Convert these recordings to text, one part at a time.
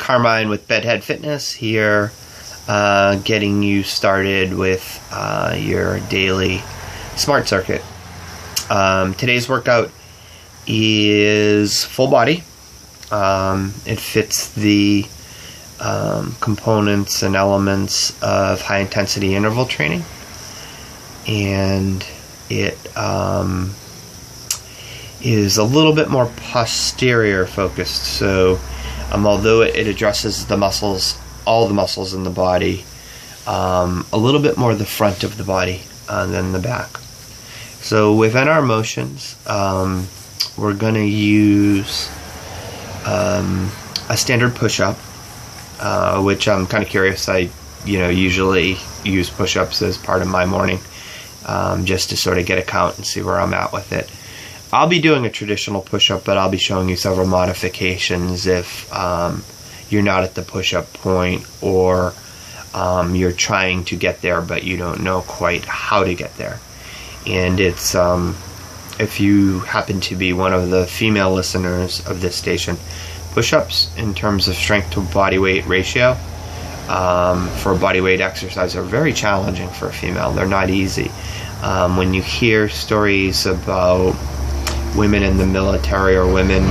Carmine with Bedhead Fitness here, getting you started with your daily smart circuit. Today's workout is full body. It fits the components and elements of high intensity interval training, and it is a little bit more posterior focused. So although it addresses the muscles, all the muscles in the body, a little bit more the front of the body than the back. So within our motions, we're going to use a standard push-up, which I'm kind of curious. I usually use push-ups as part of my morning, just to sort of get a count and see where I'm at with it. I'll be doing a traditional push-up, but I'll be showing you several modifications if you're not at the push-up point, or you're trying to get there but you don't know quite how to get there. And it's if you happen to be one of the female listeners of this station, push-ups in terms of strength to body weight ratio for body weight exercise are very challenging for a female. They're not easy. When you hear stories about women in the military or women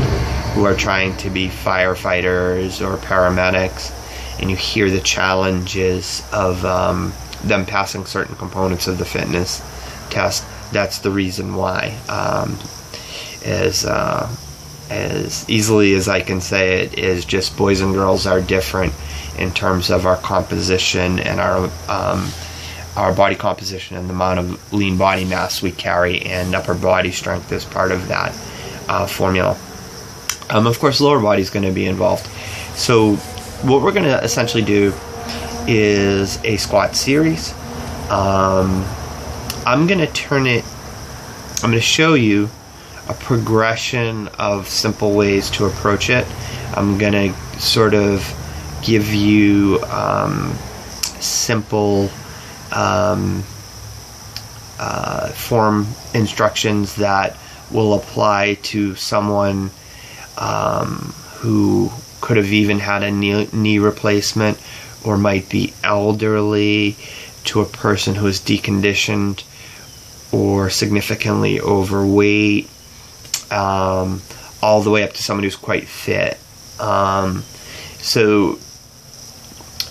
who are trying to be firefighters or paramedics, and you hear the challenges of them passing certain components of the fitness test, that's the reason why. As easily as I can say it, is just boys and girls are different in terms of our composition and our body composition and the amount of lean body mass we carry, and upper body strength is part of that formula. Of course, lower body is going to be involved. So what we're going to essentially do is a squat series. I'm going to show you a progression of simple ways to approach it. I'm going to sort of give you simple form instructions that will apply to someone who could have even had a knee replacement, or might be elderly, to a person who is deconditioned or significantly overweight, all the way up to someone who's quite fit. So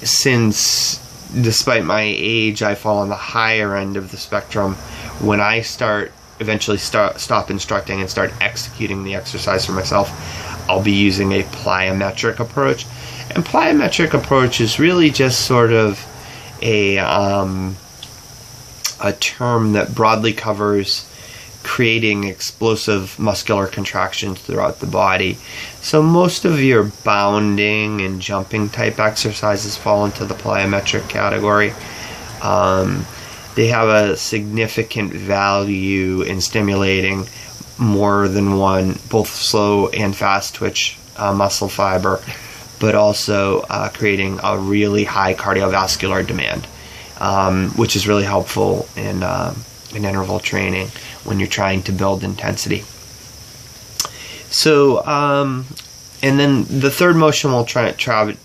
since, despite my age, I fall on the higher end of the spectrum, when I eventually stop instructing and start executing the exercise for myself, I'll be using a plyometric approach. And plyometric approach is really just sort of a term that broadly covers creating explosive muscular contractions throughout the body. So most of your bounding and jumping type exercises fall into the plyometric category. They have a significant value in stimulating more than one, both slow and fast twitch muscle fiber, but also creating a really high cardiovascular demand, which is really helpful in interval training when you're trying to build intensity. So, and then the third motion we'll try to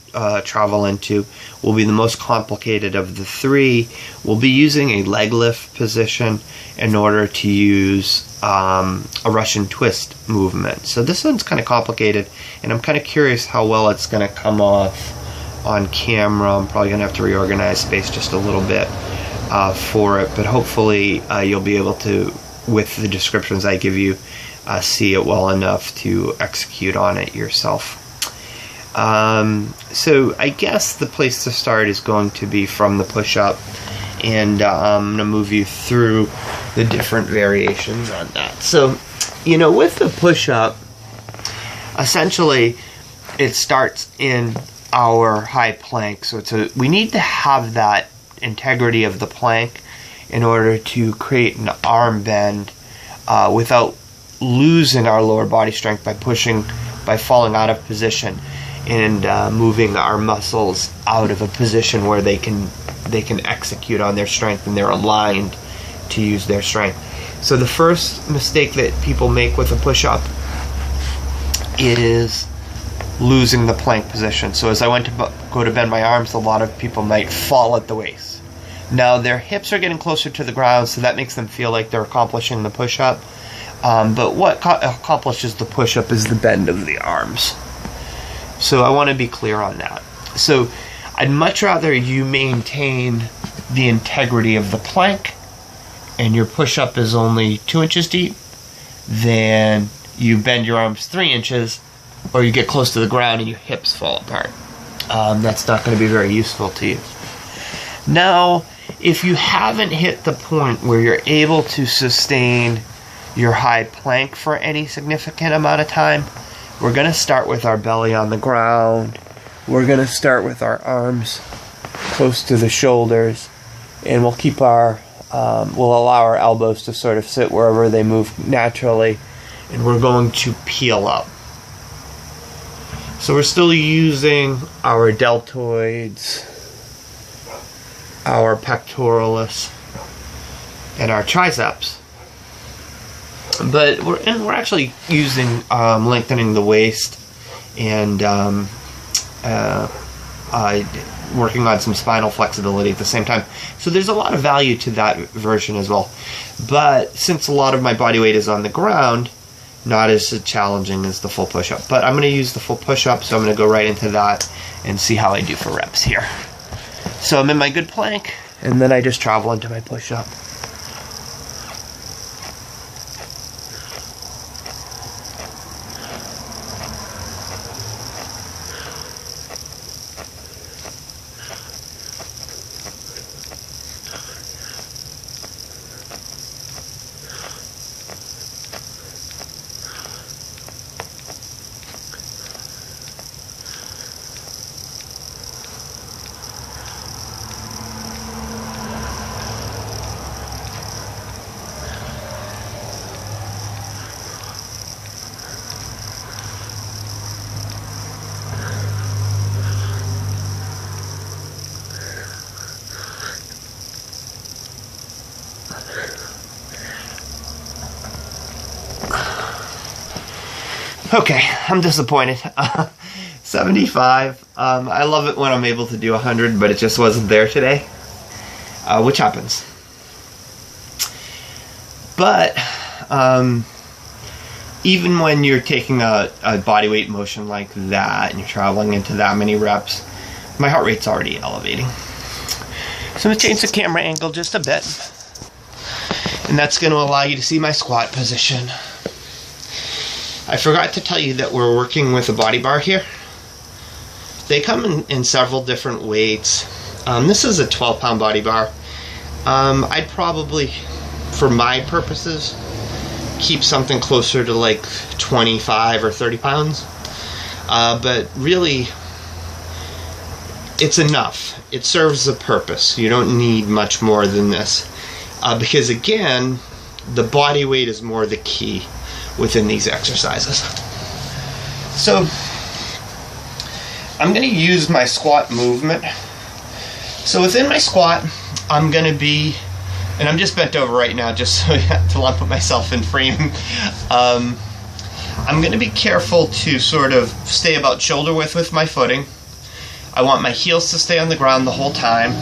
travel into will be the most complicated of the three. We'll be using a leg lift position in order to use a Russian twist movement. So this one's kind of complicated, and I'm kind of curious how well it's going to come off on camera. I'm probably going to have to reorganize space just a little bit for it, but hopefully you'll be able to, with the descriptions I give you, see it well enough to execute on it yourself. So I guess the place to start is going to be from the push-up, and I'm going to move you through the different variations on that. So, with the push-up, essentially it starts in our high plank. So we need to have that integrity of the plank in order to create an arm bend without losing our lower body strength by falling out of position and moving our muscles out of a position where they can execute on their strength and they're aligned to use their strength. So the first mistake that people make with a push-up is losing the plank position. So as I went to go to bend my arms, a lot of people might fall at the waist. Now their hips are getting closer to the ground, so that makes them feel like they're accomplishing the push-up. But what accomplishes the push-up is the bend of the arms. So I want to be clear on that. So I'd much rather you maintain the integrity of the plank and your push-up is only 2 inches deep than you bend your arms 3 inches or you get close to the ground and your hips fall apart. That's not going to be very useful to you. Now, if you haven't hit the point where you're able to sustain your high plank for any significant amount of time, we're going to start with our belly on the ground. We're going to start with our arms close to the shoulders, and we'll keep our we'll allow our elbows to sort of sit wherever they move naturally, and we're going to peel up. So we're still using our deltoids, our pectoralis, and our triceps. But we're actually using lengthening the waist and working on some spinal flexibility at the same time. So there's a lot of value to that version as well. But since a lot of my body weight is on the ground, not as challenging as the full push-up. But I'm going to use the full push-up, so I'm going to go right into that and see how I do for reps here. So I'm in my good plank, and then I just travel into my push-up. Okay, I'm disappointed. 75. I love it when I'm able to do 100, but it just wasn't there today, which happens. But even when you're taking a body weight motion like that and you're traveling into that many reps, my heart rate's already elevating. So I'm going to change the camera angle just a bit, and that's going to allow you to see my squat position. I forgot to tell you that we're working with a body bar here. They come in several different weights. This is a 12-pound body bar. I'd probably, for my purposes, keep something closer to like 25 or 30 pounds. But really, it's enough. It serves a purpose. You don't need much more than this. Because again, the body weight is more the key within these exercises. So I'm going to use my squat movement. So within my squat, I'm going to be, and I'm just bent over right now just so until I put myself in frame. I'm going to be careful to sort of stay about shoulder width with my footing. I want my heels to stay on the ground the whole time.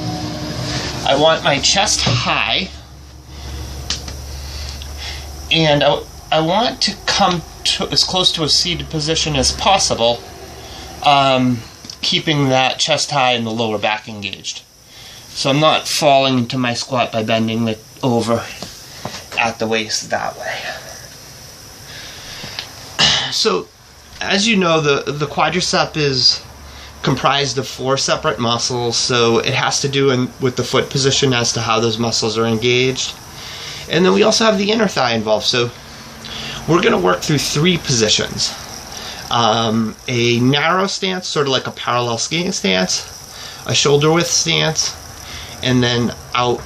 I want my chest high, and I want to come to as close to a seated position as possible, keeping that chest high and the lower back engaged. So I'm not falling into my squat by bending it over at the waist that way. So, as you know, the quadricep is comprised of 4 separate muscles, so it has to do with the foot position as to how those muscles are engaged. And then we also have the inner thigh involved, so we're going to work through 3 positions. A narrow stance, sort of like a parallel skiing stance, a shoulder width stance, and then out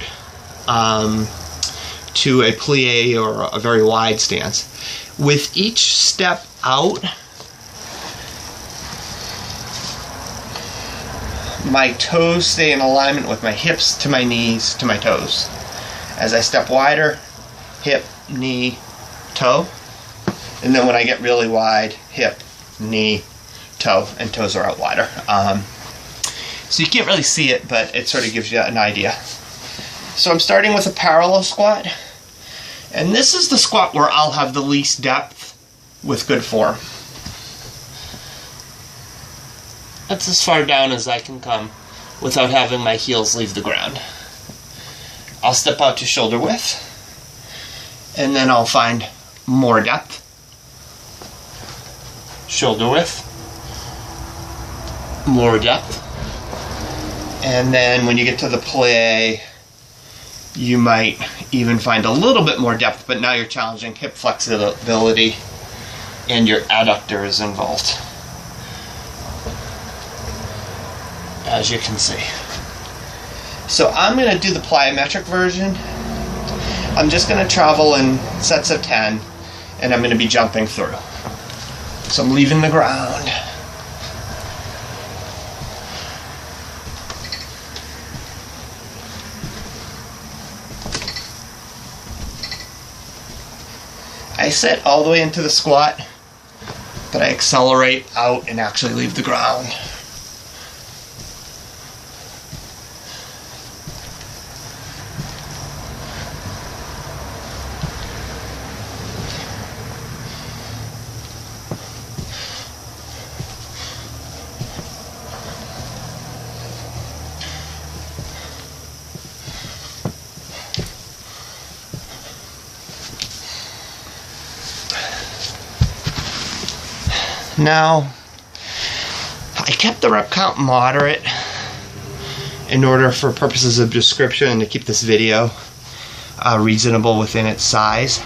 to a plie or a very wide stance. With each step out, my toes stay in alignment with my hips to my knees to my toes. As I step wider, hip, knee, toe. And then when I get really wide, hip, knee, toe, and toes are out wider. So you can't really see it, but it sort of gives you an idea. So I'm starting with a parallel squat, and this is the squat where I'll have the least depth with good form. That's as far down as I can come without having my heels leave the ground. I'll step out to shoulder width, and then I'll find more depth. Shoulder width, more depth. And then when you get to the plie, you might even find a little bit more depth, but now you're challenging hip flexibility and your adductor is involved, as you can see. So I'm going to do the plyometric version. I'm just going to travel in sets of 10, and I'm going to be jumping through. So I'm leaving the ground. I sit all the way into the squat, but I accelerate out and actually leave the ground. Now, I kept the rep count moderate in order for purposes of description and to keep this video reasonable within its size.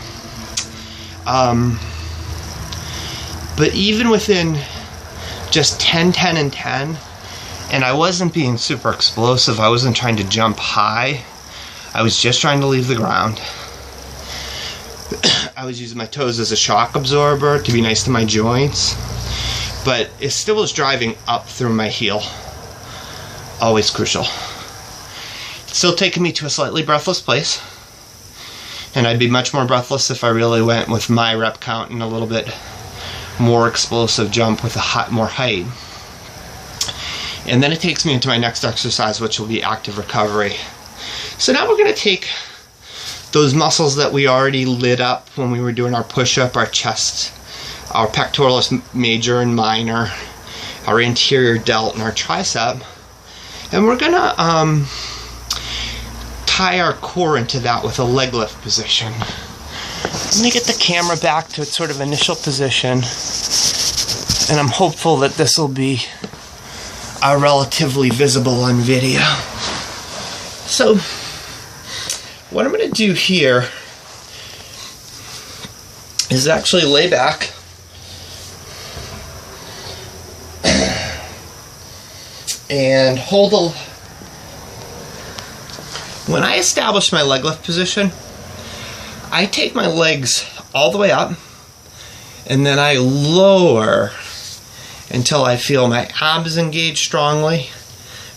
But even within just 10, 10, and 10, and I wasn't being super explosive, I wasn't trying to jump high, I was just trying to leave the ground. I was using my toes as a shock absorber to be nice to my joints, but it still was driving up through my heel. Always crucial. Still taking me to a slightly breathless place, and I'd be much more breathless if I really went with my rep count and a little bit more explosive jump with more height. And then it takes me into my next exercise, which will be active recovery. So now we're going to take those muscles that we already lit up when we were doing our push-up, our chest, our pectoralis major and minor, our anterior delt, and our tricep, and we're gonna tie our core into that with a leg lift position. Let me get the camera back to its sort of initial position, and I'm hopeful that this will be relatively visible on video. So what I'm going to do here is actually lay back and hold when I establish my leg lift position, I take my legs all the way up and then I lower until I feel my abs engage strongly,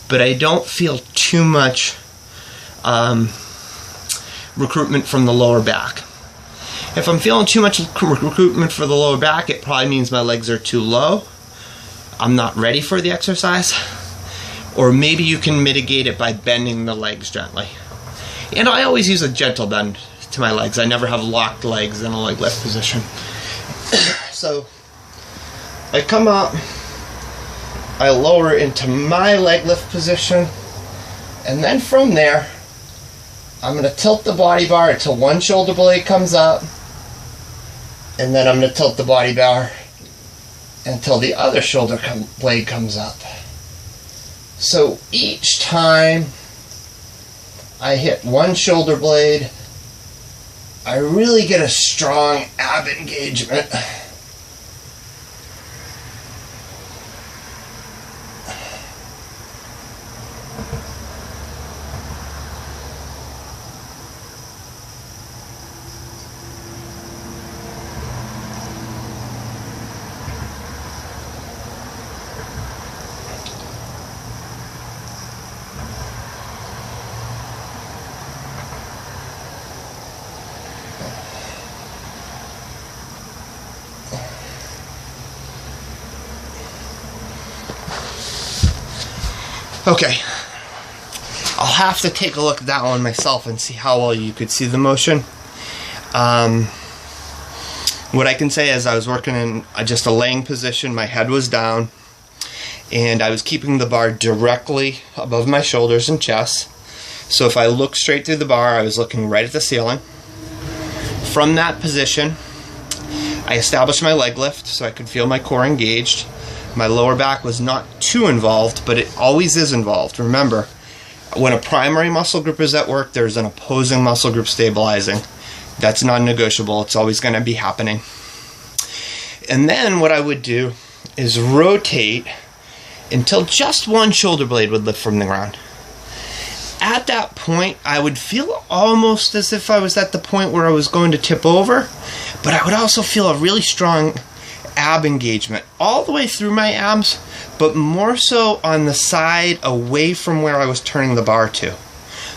but I don't feel too much recruitment from the lower back. If I'm feeling too much recruitment for the lower back, it probably means my legs are too low. I'm not ready for the exercise. Or maybe you can mitigate it by bending the legs gently. And I always use a gentle bend to my legs. I never have locked legs in a leg lift position. So I come up, I lower into my leg lift position, and then from there I'm going to tilt the body bar until one shoulder blade comes up, and then I'm going to tilt the body bar until the other shoulder blade comes up. So each time I hit one shoulder blade, I really get a strong ab engagement. Okay, I'll have to take a look at that one myself and see how well you could see the motion. What I can say is I was working in just a laying position, my head was down, and I was keeping the bar directly above my shoulders and chest. So if I looked straight through the bar, I was looking right at the ceiling. From that position, I established my leg lift so I could feel my core engaged. My lower back was not too involved, but it always is involved. Remember, when a primary muscle group is at work, there's an opposing muscle group stabilizing. That's non-negotiable. It's always going to be happening. And then what I would do is rotate until just one shoulder blade would lift from the ground. At that point, I would feel almost as if I was at the point where I was going to tip over, but I would also feel a really strong ab engagement all the way through my abs, but more so on the side away from where I was turning the bar to.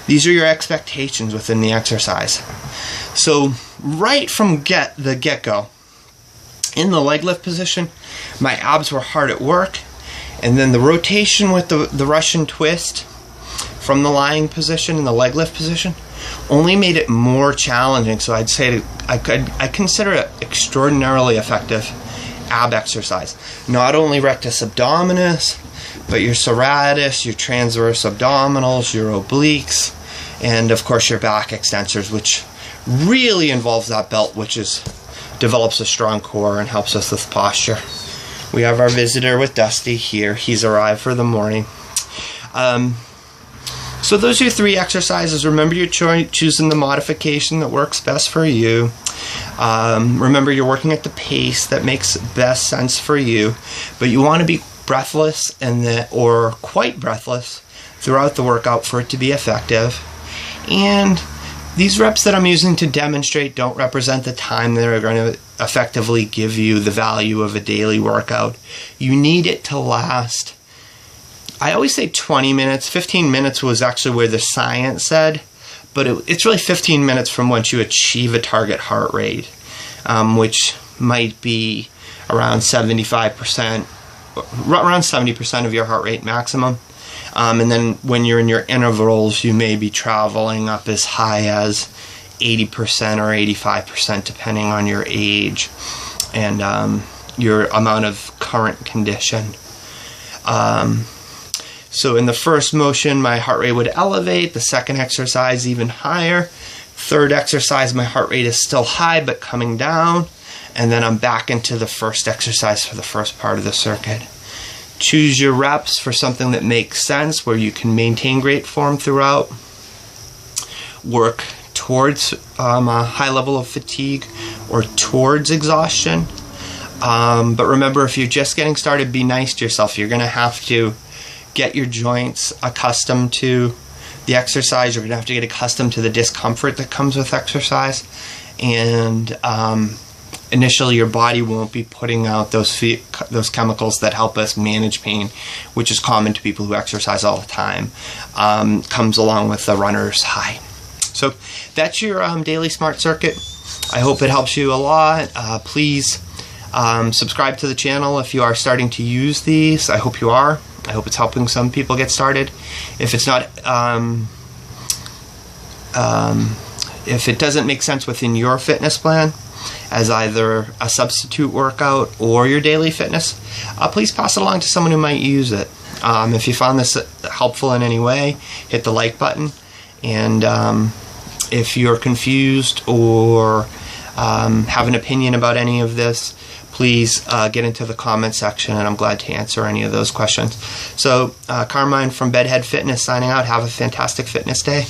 These are your expectations within the exercise. So right from the get-go, in the leg lift position, my abs were hard at work, and then the rotation with the Russian twist from the lying position in the leg lift position only made it more challenging. So I'd say I consider it extraordinarily effective ab exercise. Not only rectus abdominis, but your serratus, your transverse abdominals, your obliques, and of course your back extensors, which really involves that belt, which develops a strong core and helps us with posture. We have our visitor with Dusty here. He's arrived for the morning. So those are your 3 exercises. Remember, you're choosing the modification that works best for you. Remember, you're working at the pace that makes best sense for you, but you want to be breathless or quite breathless throughout the workout for it to be effective. And these reps that I'm using to demonstrate don't represent the time that are going to effectively give you the value of a daily workout. You need it to last. I always say 20 minutes. 15 minutes was actually where the science said, but it's really 15 minutes from once you achieve a target heart rate, which might be around 75%, around 70% of your heart rate maximum. And then when you're in your intervals, you may be traveling up as high as 80% or 85%, depending on your age and your amount of current condition. So in the first motion, my heart rate would elevate. The second exercise, even higher. Third exercise, my heart rate is still high but coming down. And then I'm back into the first exercise for the first part of the circuit. Choose your reps for something that makes sense, where you can maintain great form throughout. Work towards a high level of fatigue or towards exhaustion. But remember, if you're just getting started, be nice to yourself. You're going to have to get your joints accustomed to the exercise. You're going to have to get accustomed to the discomfort that comes with exercise. And initially, your body won't be putting out those chemicals that help us manage pain, which is common to people who exercise all the time. Comes along with the runner's high. So that's your daily smart circuit. I hope it helps you a lot. Please subscribe to the channel if you are starting to use these. I hope you are. I hope it's helping some people get started. If it's not, if it doesn't make sense within your fitness plan as either a substitute workout or your daily fitness, please pass it along to someone who might use it. If you found this helpful in any way, hit the like button. And if you're confused or have an opinion about any of this, please get into the comment section, and I'm glad to answer any of those questions. So, Carmine from Bedhead Fitness signing out. Have a fantastic fitness day.